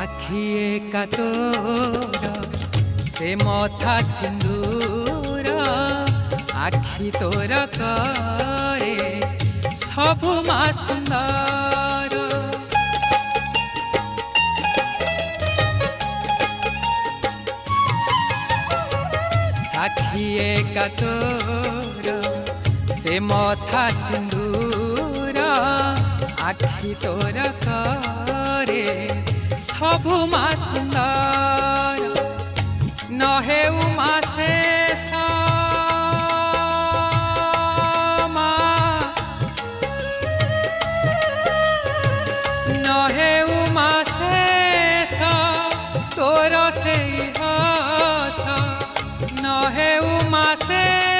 साखिए का तोर से मथा सिंदूर आखि तोर करे सबु मा सुंदर। साखिए का तोर से मथा सिंदूर आखि तोर करे सबु मा सुंदर। नहे उमा शेष नहे उमा शेष तोर से हस नहे उमा शेष